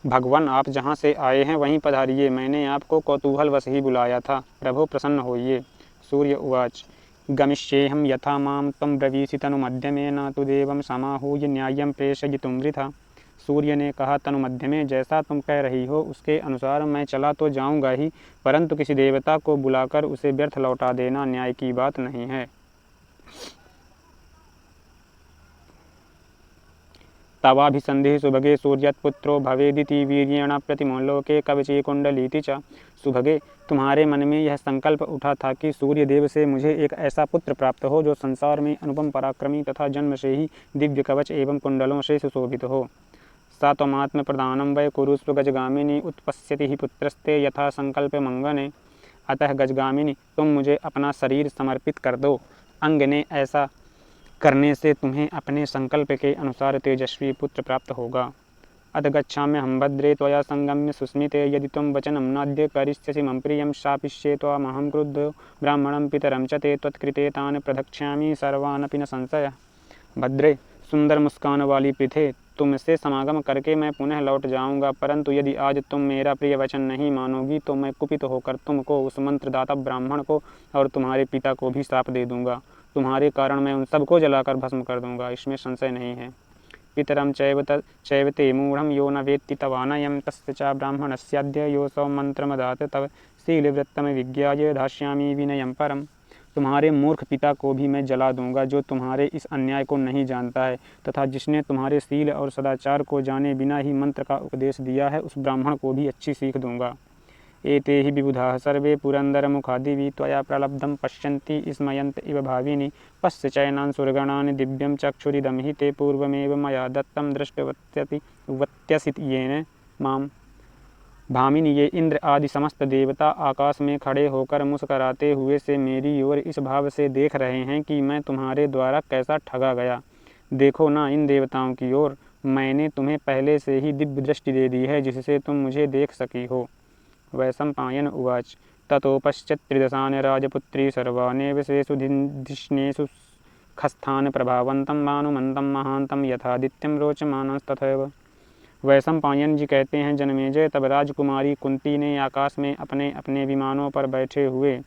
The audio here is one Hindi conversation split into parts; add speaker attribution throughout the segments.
Speaker 1: भगवान, आप जहाँ से आए हैं वहीं पधारिए, मैंने आपको कौतूहलवश ही बुलाया था। प्रभो प्रसन्न होइए। सूर्य उवाच गमिष्येऽहं यथा मां त्वं ब्रवीषि तनुमध्य में न तु देवं समाहूय न्याय्यं प्रेषयितुं वृथा। सूर्य ने कहा, तनुमध्य में जैसा तुम कह रही हो उसके अनुसार मैं चला तो जाऊंगा ही, परंतु किसी देवता को बुलाकर उसे व्यर्थ लौटा देना न्याय की बात नहीं है। तवाभिसन्धिः सुभगे सूर्यत्पुत्रो भवेदिति वीर्येण प्रतिमोलोके कवचे कुंडलीति च। सुभगे, तुम्हारे मन में यह संकल्प उठा था कि सूर्य देव से मुझे एक ऐसा पुत्र प्राप्त हो जो संसार में अनुपम पराक्रमी तथा जन्म से ही दिव्य कवच एवं कुंडलों से सुशोभित हो। सा त्वमात्म प्रदानं वै कुरुष्व गजगामिनी, उत्पश्यति ही पुत्रस्ते यथा संकल्प मंगने। अतः गजगामिनी, तुम मुझे अपना शरीर समर्पित कर दो। अंग ने ऐसा करने से तुम्हें अपने संकल्प के अनुसार तेजस्वी पुत्र प्राप्त होगा। अथ गच्छाम्यहं भद्रे त्वया संगम्य सुस्मिते, यदि त्वं वचनं नाद्य करिष्यसि मम प्रियं शापिष्ये त्वामहं क्रुद्धो ब्राह्मणं पितरं च ते त्वत्कृते तान् प्रदक्ष्यामि सर्वानपि न संशयः। भद्रे, सुंदर मुस्कान वाली पृथे, तुमसे समागम करके मैं पुनः लौट जाऊंगा, परंतु यदि आज तुम मेरा प्रिय वचन नहीं मानोगी तो मैं कुपित होकर तुमको, उस मंत्रदाता ब्राह्मण को और तुम्हारे पिता को भी श्राप दे दूंगा। तुम्हारे कारण मैं उन सबको जलाकर भस्म कर दूंगा, इसमें संशय नहीं है। पितरं चैव ते मूढ़ं यो न वेत्ति तवानयं, तस्य च ब्राह्मणस्याद्य योऽसौ मन्त्रमदात् तव शीलवृत्तं विज्ञाय धास्यामि विनयं परम्। तुम्हारे मूर्ख पिता को भी मैं जला दूंगा, जो तुम्हारे इस अन्याय को नहीं जानता है, तथा जिसने तुम्हारे शील और सदाचार को जाने बिना ही मंत्र का उपदेश दिया है, उस ब्राह्मण को भी अच्छी सीख दूंगा। एते हि विबुधाः सर्वे पुरन्दरमुखादिवि, त्वया प्रलब्धं पश्यन्ति स्मयन्त इव भाविनि। पश्य चैनान् सुरगणान् दिव्यं चक्षुरिदं हि ते पूर्वमेव मया दत्तं दृष्टवत्यसि येन माम। भामिनी, ये इंद्र आदि समस्त देवता आकाश में खड़े होकर मुस्कराते हुए से मेरी ओर इस भाव से देख रहे हैं कि मैं तुम्हारे द्वारा कैसा ठगा गया। देखो ना इन देवताओं की ओर, मैंने तुम्हें पहले से ही दिव्य दृष्टि दे दी है, जिससे तुम मुझे देख सकी हो। वैशंपायन उवाच ततोपश्यत्त्रिदशान् राजपुत्री सर्वानेव स्वेषु धिष्णेषु खस्थान प्रभावन्तं भानुमन्तं महान्तं यथादित्यं रोचमानस्तथैव। वैशंपायन जी कहते हैं, जन्मेजय, तब राजकुमारी कुंती ने आकाश में अपने अपने विमानों पर बैठे हुए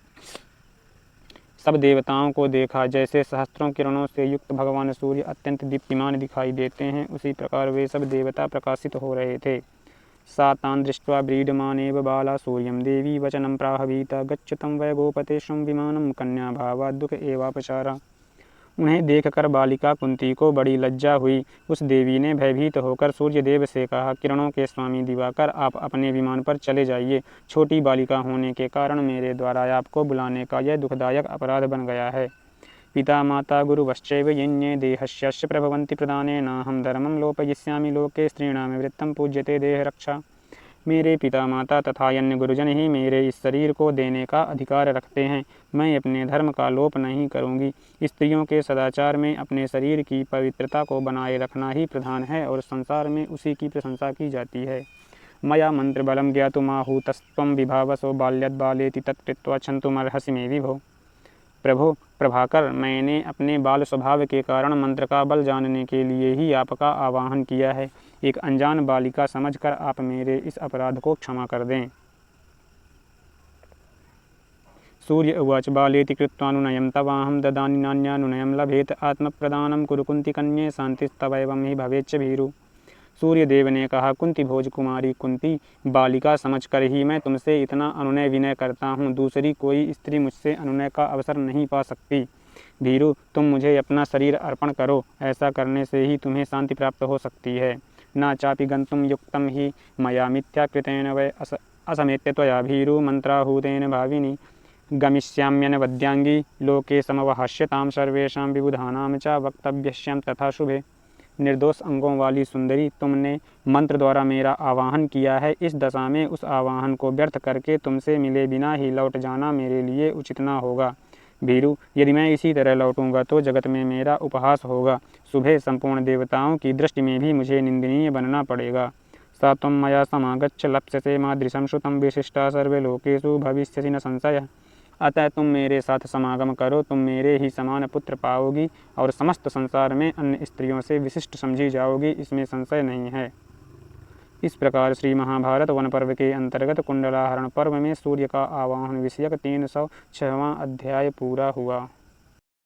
Speaker 1: सब देवताओं को देखा। जैसे सहस्त्रों किरणों से युक्त भगवान सूर्य अत्यंत दीप्तिमान दिखाई देते हैं, उसी प्रकार वे सब देवता प्रकाशित हो रहे थे। सा तान् दृष्ट्वा व्रीडमानेव बाला सूर्यं देवी वचनं प्राहवीता, गच्छ तं वै गोपते शं विमानं कन्या भावात् दुःख एवापचारा। उन्हें देखकर बालिका कुंती को बड़ी लज्जा हुई। उस देवी ने भयभीत होकर सूर्यदेव से कहा, किरणों के स्वामी दिवाकर, आप अपने विमान पर चले जाइए। छोटी बालिका होने के कारण मेरे द्वारा आपको बुलाने का यह दुखदायक अपराध बन गया है। पिता माता गुरुवश्चैव येन्ये देहस्यस्य प्रभवन्ति प्रदानेनाहं धर्मं लोपयिष्यामि लोके स्त्रीणां वृत्तं पूज्यते देहरक्षा। मेरे पिता माता तथा अन्य गुरुजन ही मेरे इस शरीर को देने का अधिकार रखते हैं। मैं अपने धर्म का लोप नहीं करूँगी। स्त्रियों के सदाचार में अपने शरीर की पवित्रता को बनाए रखना ही प्रधान है और संसार में उसी की प्रशंसा की जाती है। मया मंत्रबलं ज्ञातुमाहूतस्त्वं विभावसो बाल्याद्बालेति तत्कृत्वा क्षन्तुमर्हसि मे विभो। प्रभो प्रभाकर, मैंने अपने बाल स्वभाव के कारण मंत्र का बल जानने के लिए ही आपका आवाहन किया है। एक अनजान बालिका समझकर आप मेरे इस अपराध को क्षमा कर दें। सूर्य उवाच बालेति कृत्वानुनयं तवाहं ददामि नान्यानुनयं लभेत आत्मप्रदानं कुरु कुन्ती कन्ये शान्तिस्तवैवं हि भवेच्च भीरु। सूर्यदेव ने कहा, कुंती भोज कुमारी कुंती, बालिका समझकर ही मैं तुमसे इतना अनुनय विनय करता हूँ। दूसरी कोई स्त्री मुझसे अनुनय का अवसर नहीं पा सकती। भीरु, तुम मुझे अपना शरीर अर्पण करो, ऐसा करने से ही तुम्हें शांति प्राप्त हो सकती है। न चापि गंतुम युक्तम ही मया मिथ्याकृतेन वै असमेत्य त्वया भीरु मंत्राहूतेन भाविनी। गमिष्याम्यनवद्यांगी लोके समवहास्यतां सर्वेषां विबुधानां च वक्तव्यस्यां तथा शुभे। निर्दोष अंगों वाली सुंदरी, तुमने मंत्र द्वारा मेरा आवाहन किया है। इस दशा में उस आवाहन को व्यर्थ करके तुमसे मिले बिना ही लौट जाना मेरे लिए उचित न होगा। भीरु, यदि मैं इसी तरह लौटूंगा तो जगत में मेरा उपहास होगा। सुबह संपूर्ण देवताओं की दृष्टि में भी मुझे निंदनीय बनना पड़ेगा। सा त्वं मया समागच्छ लप्स्यसे मादृशं श्रुतं विशिष्टा सर्वे लोकेषु भविष्यसि न संशयः। अतः तुम मेरे साथ समागम करो, तुम मेरे ही समान पुत्र पाओगी और समस्त संसार में अन्य स्त्रियों से विशिष्ट समझी जाओगी, इसमें संशय नहीं है। इस प्रकार श्री महाभारत वन पर्व के अंतर्गत कुंडलाहरण पर्व में सूर्य का आवाहन विषयक 306वां अध्याय पूरा हुआ।